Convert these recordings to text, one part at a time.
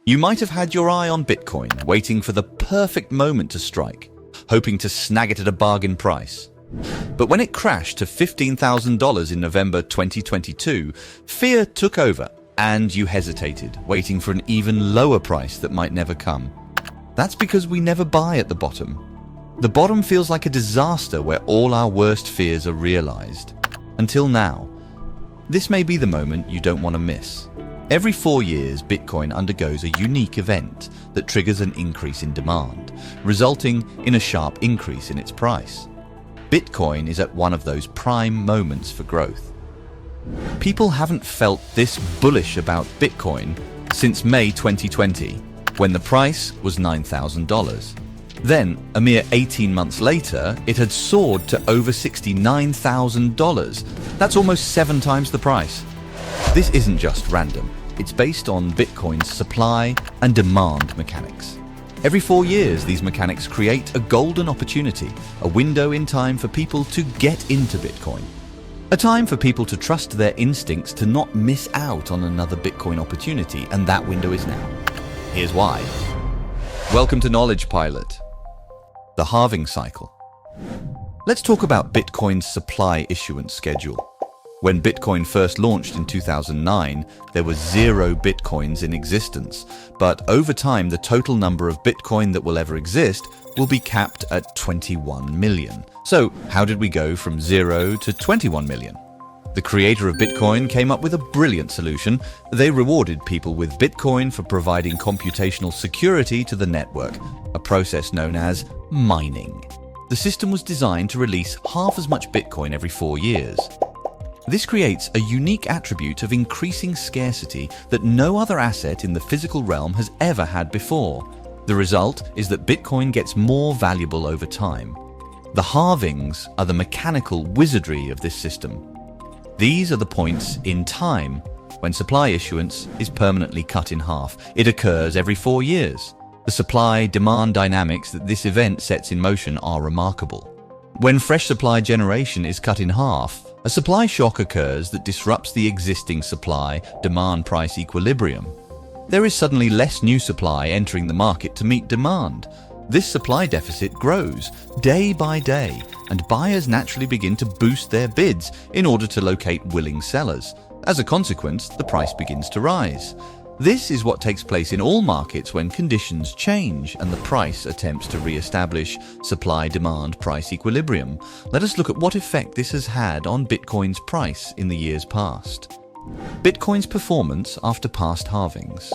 You might have had your eye on Bitcoin, waiting for the perfect moment to strike, hoping to snag it at a bargain price. But when it crashed to $15,000 in November 2022, fear took over and you hesitated, waiting for an even lower price that might never come. That's because we never buy at the bottom. The bottom feels like a disaster where all our worst fears are realized. Until now. This may be the moment you don't want to miss. Every 4 years, Bitcoin undergoes a unique event that triggers an increase in demand, resulting in a sharp increase in its price. Bitcoin is at one of those prime moments for growth. People haven't felt this bullish about Bitcoin since May 2020, when the price was $9,000. Then, a mere 18 months later, it had soared to over $69,000. That's almost 7 times the price. This isn't just random. It's based on Bitcoin's supply and demand mechanics. Every 4 years, these mechanics create a golden opportunity, a window in time for people to get into Bitcoin. A time for people to trust their instincts to not miss out on another Bitcoin opportunity, and that window is now. Here's why. Welcome to Knowledge Pilot. The halving cycle. Let's talk about Bitcoin's supply issuance schedule. When Bitcoin first launched in 2009, there were 0 Bitcoins in existence, but over time the total number of Bitcoin that will ever exist will be capped at 21 million. So how did we go from 0 to 21 million? The creator of Bitcoin came up with a brilliant solution. They rewarded people with Bitcoin for providing computational security to the network, a process known as mining. The system was designed to release half as much Bitcoin every 4 years. This creates a unique attribute of increasing scarcity that no other asset in the physical realm has ever had before. The result is that Bitcoin gets more valuable over time. The halvings are the mechanical wizardry of this system. These are the points in time when supply issuance is permanently cut in half. It occurs every 4 years. The supply-demand dynamics that this event sets in motion are remarkable. When fresh supply generation is cut in half, a supply shock occurs that disrupts the existing supply-demand price equilibrium. There is suddenly less new supply entering the market to meet demand. This supply deficit grows day by day, and buyers naturally begin to boost their bids in order to locate willing sellers. As a consequence, the price begins to rise. This is what takes place in all markets when conditions change and the price attempts to re-establish supply-demand price equilibrium. Let us look at what effect this has had on Bitcoin's price in the years past. Bitcoin's performance after past halvings.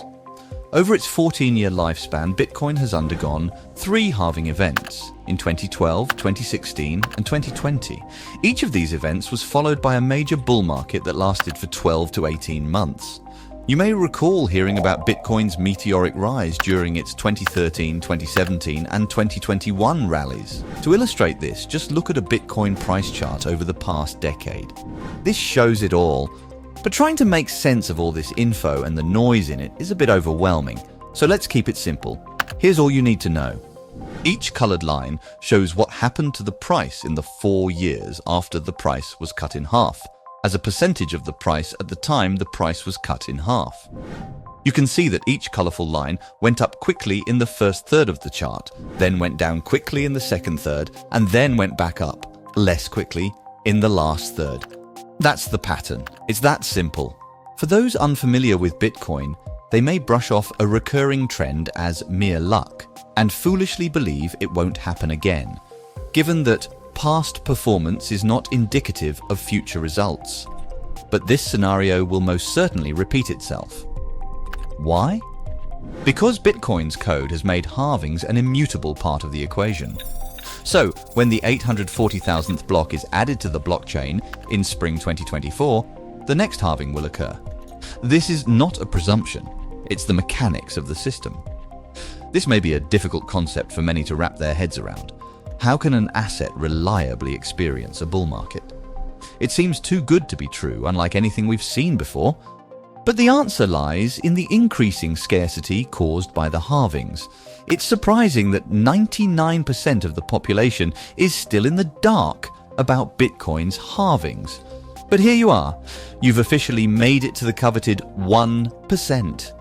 Over its 14-year lifespan, Bitcoin has undergone 3 halving events in 2012, 2016, and 2020. Each of these events was followed by a major bull market that lasted for 12 to 18 months. You may recall hearing about Bitcoin's meteoric rise during its 2013, 2017, and 2021 rallies. To illustrate this, just look at a Bitcoin price chart over the past decade. This shows it all. But trying to make sense of all this info and the noise in it is a bit overwhelming, so let's keep it simple. Here's all you need to know. Each colored line shows what happened to the price in the 4 years after the price was cut in half, as a percentage of the price at the time the price was cut in half. You can see that each colorful line went up quickly in the first third of the chart, then went down quickly in the second third, and then went back up, less quickly, in the last third. That's the pattern. It's that simple. For those unfamiliar with Bitcoin, they may brush off a recurring trend as mere luck and foolishly believe it won't happen again, given that past performance is not indicative of future results. But this scenario will most certainly repeat itself. Why? Because Bitcoin's code has made halvings an immutable part of the equation. So, when the 840,000th block is added to the blockchain in spring 2024, the next halving will occur. This is not a presumption, it's the mechanics of the system. This may be a difficult concept for many to wrap their heads around. How can an asset reliably experience a bull market? It seems too good to be true, unlike anything we've seen before. But the answer lies in the increasing scarcity caused by the halvings. It's surprising that 99% of the population is still in the dark about Bitcoin's halvings. But here you are. You've officially made it to the coveted 1%.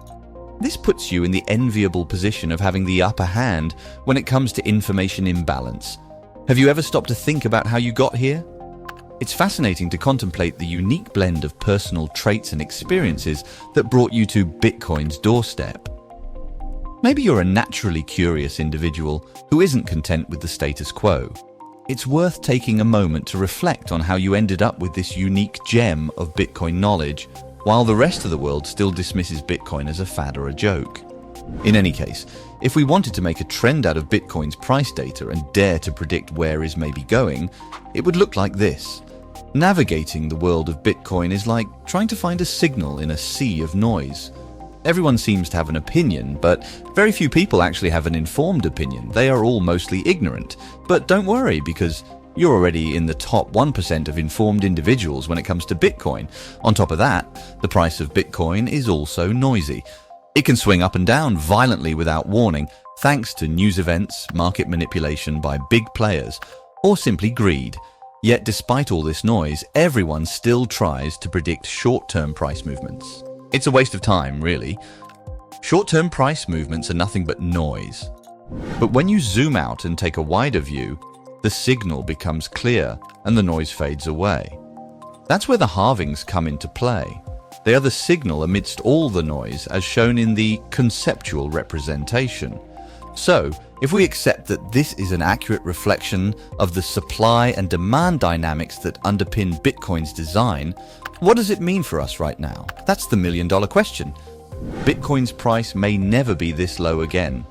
This puts you in the enviable position of having the upper hand when it comes to information imbalance. Have you ever stopped to think about how you got here? It's fascinating to contemplate the unique blend of personal traits and experiences that brought you to Bitcoin's doorstep. Maybe you're a naturally curious individual who isn't content with the status quo. It's worth taking a moment to reflect on how you ended up with this unique gem of Bitcoin knowledge, while the rest of the world still dismisses Bitcoin as a fad or a joke. In any case, if we wanted to make a trend out of Bitcoin's price data and dare to predict where it may be going, it would look like this. Navigating the world of Bitcoin is like trying to find a signal in a sea of noise. Everyone seems to have an opinion, but very few people actually have an informed opinion. They are all mostly ignorant. But don't worry, because you're already in the top 1% of informed individuals when it comes to Bitcoin. On top of that, the price of Bitcoin is also noisy. It can swing up and down violently without warning, thanks to news events, market manipulation by big players, or simply greed. Yet despite all this noise, everyone still tries to predict short-term price movements. It's a waste of time, really. Short-term price movements are nothing but noise. But when you zoom out and take a wider view, the signal becomes clear and the noise fades away. That's where the halvings come into play. They are the signal amidst all the noise, as shown in the conceptual representation. So, if we accept that this is an accurate reflection of the supply and demand dynamics that underpin Bitcoin's design, what does it mean for us right now? That's the million-dollar question. Bitcoin's price may never be this low again.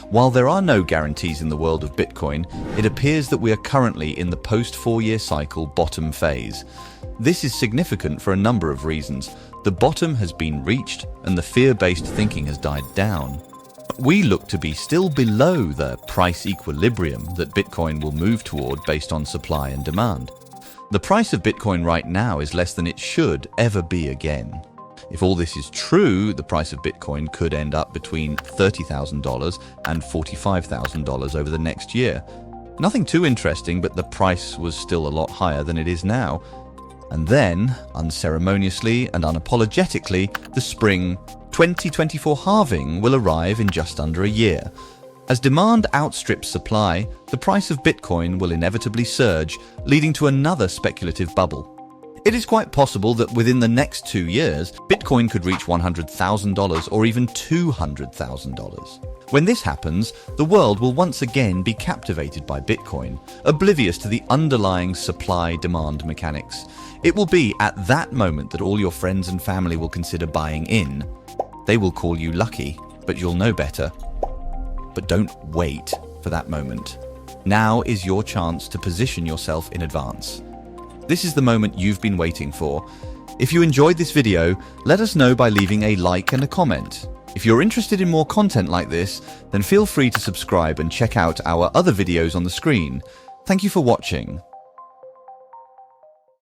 While there are no guarantees in the world of Bitcoin, it appears that we are currently in the post-4-year cycle bottom phase. This is significant for a number of reasons. The bottom has been reached and the fear-based thinking has died down. We look to be still below the price equilibrium that Bitcoin will move toward based on supply and demand. The price of Bitcoin right now is less than it should ever be again. If all this is true, the price of Bitcoin could end up between $30,000 and $45,000 over the next year. Nothing too interesting, but the price was still a lot higher than it is now. And then, unceremoniously and unapologetically, the spring 2024 halving will arrive in just under a year. As demand outstrips supply, the price of Bitcoin will inevitably surge, leading to another speculative bubble. It is quite possible that within the next 2 years, Bitcoin could reach $100,000 or even $200,000. When this happens, the world will once again be captivated by Bitcoin, oblivious to the underlying supply-demand mechanics. It will be at that moment that all your friends and family will consider buying in. They will call you lucky, but you'll know better. But don't wait for that moment. Now is your chance to position yourself in advance. This is the moment you've been waiting for. If you enjoyed this video, let us know by leaving a like and a comment. If you're interested in more content like this, then feel free to subscribe and check out our other videos on the screen. Thank you for watching.